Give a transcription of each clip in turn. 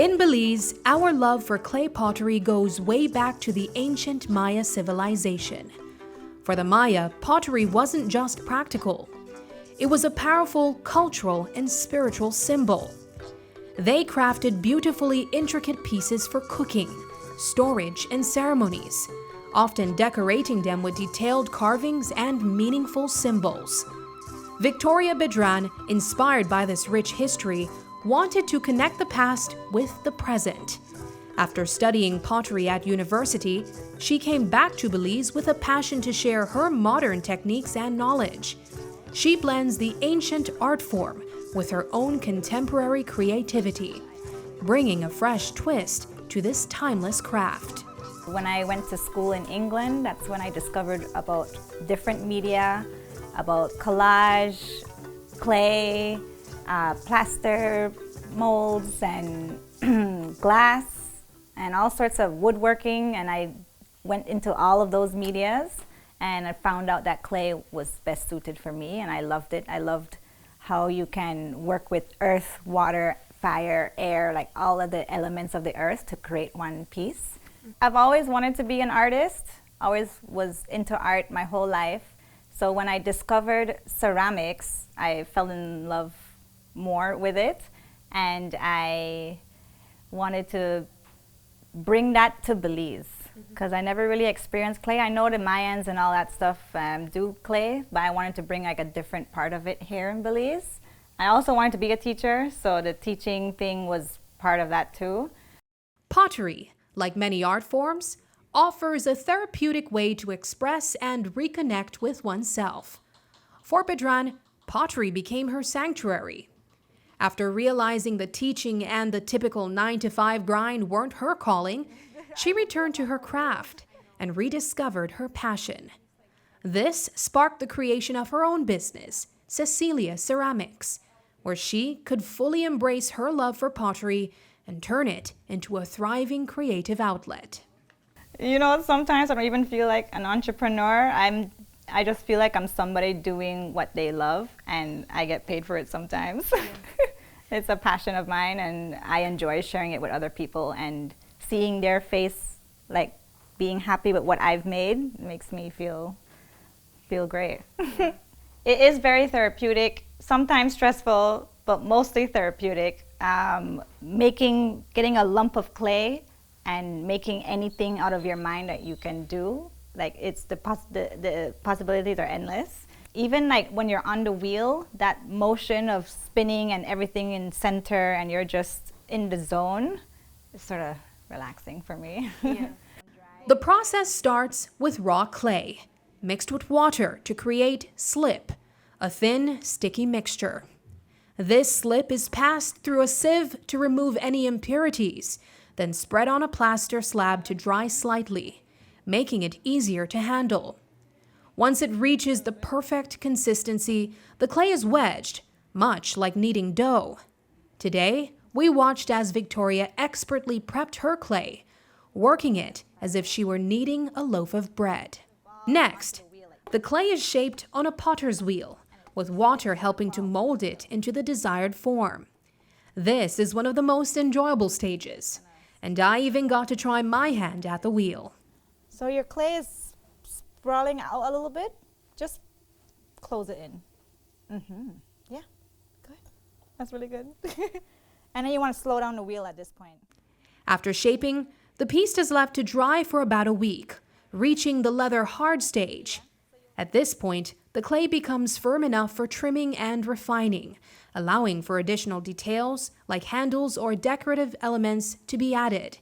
In Belize, our love for clay pottery goes way back to the ancient Maya civilization. For the Maya, pottery wasn't just practical. It was a powerful cultural and spiritual symbol. They crafted beautifully intricate pieces for cooking, storage, and ceremonies, often decorating them with detailed carvings and meaningful symbols. Victoria Bedran, inspired by this rich history, wanted to connect the past with the present. After studying pottery at university, she came back to Belize with a passion to share her modern techniques and knowledge. She blends the ancient art form with her own contemporary creativity, bringing a fresh twist to this timeless craft. When I went to school in England, that's when I discovered about different media, about collage, clay, plaster molds and glass and all sorts of woodworking, and I went into all of those medias and I found out that clay was best suited for me, and I loved it. I loved how you can work with earth, water, fire, air, like all of the elements of the earth to create one piece. I've always wanted to be an artist, always was into art my whole life. So when I discovered ceramics, I fell in love more with it, and I wanted to bring that to Belize because I never really experienced clay. I know the Mayans and all that stuff do clay, but I wanted to bring like a different part of it here in Belize. I also wanted to be a teacher, so the teaching thing was part of that too. Pottery, like many art forms, offers a therapeutic way to express and reconnect with oneself. For Bedran, pottery became her sanctuary. After realizing the teaching and the typical 9-to-5 grind weren't her calling, she returned to her craft and rediscovered her passion. This sparked the creation of her own business, Cecilia Ceramics, where she could fully embrace her love for pottery and turn it into a thriving creative outlet. You know, sometimes I don't even feel like an entrepreneur. I just feel like I'm somebody doing what they love, and I get paid for it sometimes. Yeah. It's a passion of mine, and I enjoy sharing it with other people, and seeing their face, like being happy with what I've made, makes me feel great. Yeah. It is very therapeutic, sometimes stressful, but mostly therapeutic. Getting a lump of clay and making anything out of your mind that you can do, like it's the possibilities are endless. Even like when you're on the wheel, that motion of spinning and everything in center and you're just in the zone, is sort of relaxing for me. Yeah. The process starts with raw clay, mixed with water to create slip, a thin, sticky mixture. This slip is passed through a sieve to remove any impurities, then spread on a plaster slab to dry slightly, making it easier to handle. Once it reaches the perfect consistency, the clay is wedged, much like kneading dough. Today, we watched as Victoria expertly prepped her clay, working it as if she were kneading a loaf of bread. Next, the clay is shaped on a potter's wheel, with water helping to mold it into the desired form. This is one of the most enjoyable stages, and I even got to try my hand at the wheel. So your clay is sprawling out a little bit, just close it in. Yeah, good. That's really good. And then you want to slow down the wheel at this point. After shaping, the piece is left to dry for about a week, reaching the leather hard stage. At this point, the clay becomes firm enough for trimming and refining, allowing for additional details like handles or decorative elements to be added,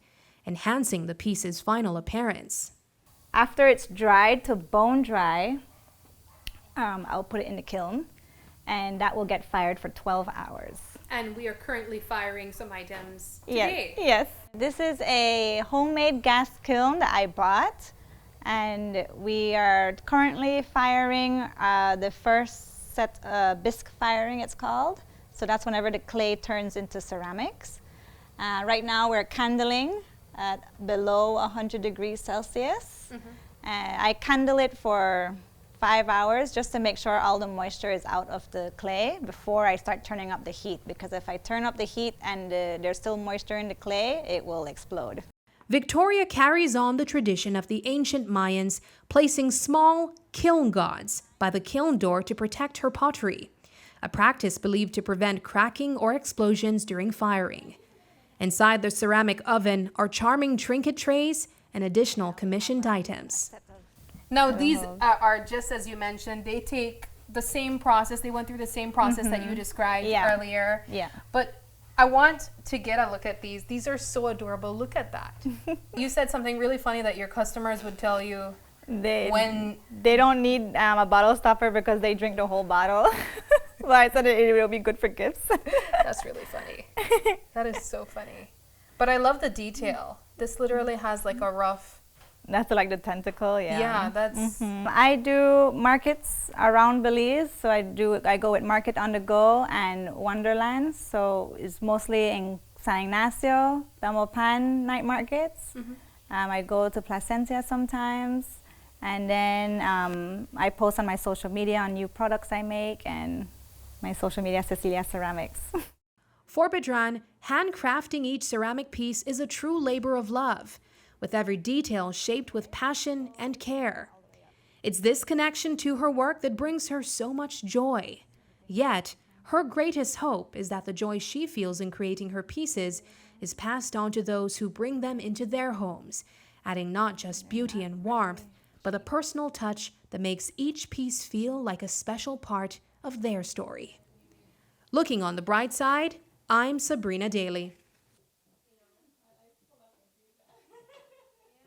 enhancing the piece's final appearance. After it's dried to bone dry, I'll put it in the kiln, and that will get fired for 12 hours. And we are currently firing some items today. Yes. This is a homemade gas kiln that I bought, and we are currently firing the first set, bisque firing it's called. So that's whenever the clay turns into ceramics. Right now we're candling at below 100 degrees Celsius. I candle it for 5 hours just to make sure all the moisture is out of the clay before I start turning up the heat, because if I turn up the heat and there's still moisture in the clay, it will explode. Victoria carries on the tradition of the ancient Mayans, placing small kiln gods by the kiln door to protect her pottery, a practice believed to prevent cracking or explosions during firing. Inside the ceramic oven are charming trinket trays and additional commissioned items. Now these are just as you mentioned, they take the same process, they went through the same process that you described earlier. Yeah. But I want to get a look at these. These are so adorable. Look at that. You said something really funny that your customers would tell you when they don't need a bottle stopper because they drink the whole bottle. But I said it will be good for gifts. That's really funny. That is so funny. But I love the detail. This literally has like a rough... That's like the tentacle, yeah. Yeah, that's... I do markets around Belize. So I go with Market on the Go and Wonderland. So it's mostly in San Ignacio, Belmopan night markets. I go to Placencia sometimes. And then I post on my social media on new products I make, and my social media, Cecilia Ceramics. For Bedran, handcrafting each ceramic piece is a true labor of love, with every detail shaped with passion and care. It's this connection to her work that brings her so much joy. Yet, her greatest hope is that the joy she feels in creating her pieces is passed on to those who bring them into their homes, adding not just beauty and warmth, but a personal touch that makes each piece feel like a special part of their story. Looking on the bright side, I'm Sabrina Daly.